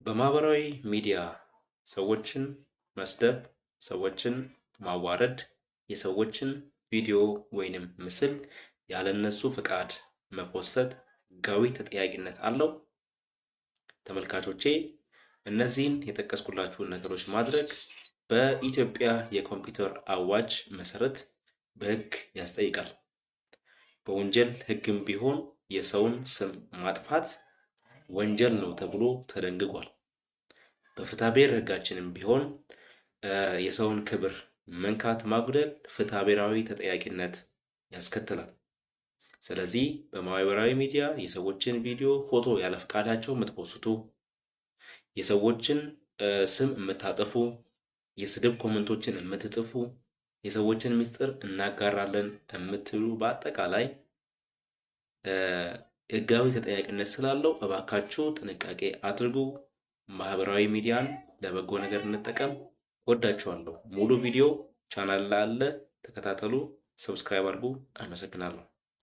በማህበራዊ ሚዲያ ሰዎችን መስደብ፣ ሰዎችን ማዋረድ፣ የሰዎችን ቪዲዮ ወይንም ምስል ያለነሱ ፍቃድ መፖሰት ሕጋዊ ተጠያቂነት አለው? ተመልካቾቼ እነዚህን የጠቀስኩላችሁን ነገሮች ማድረግ በኢትዮጵያ የኮምፒውተር አዋጅ መሰረት በሕግ ያስጠይቃል። በወንጀል ሕግም ቢሆን የሰውን ስም ማጥፋት ወንጀል ነው ተብሎ ተደንግጓል። በፍትሐብሔር ሕጋችንም ቢሆን የሰውን ክብር መንካት፣ ማጉደል ፍትሐብሔራዊ ተጠያቂነት ያስከትላል። ስለዚህ በማህበራዊ ሚዲያ የሰዎችን ቪዲዮ፣ ፎቶ ያለ ፈቃዳቸው የምትፖስቱ፣ የሰዎችን ስም የምታጠፉ፣ የስድብ ኮመንቶችን የምትጽፉ፣ የሰዎችን ምስጢር እናጋራለን የምትሉ በአጠቃላይ ሕጋዊ ተጠያቂነት ስላለው እባካችሁ ጥንቃቄ አድርጉ። ማህበራዊ ሚዲያን ለበጎ ነገር እንጠቀም። ወዳችኋለሁ። ሙሉ ቪዲዮ ቻናል ላይ አለ፣ ተከታተሉ፣ ሰብስክራይብ አድርጉ። አመሰግናለሁ።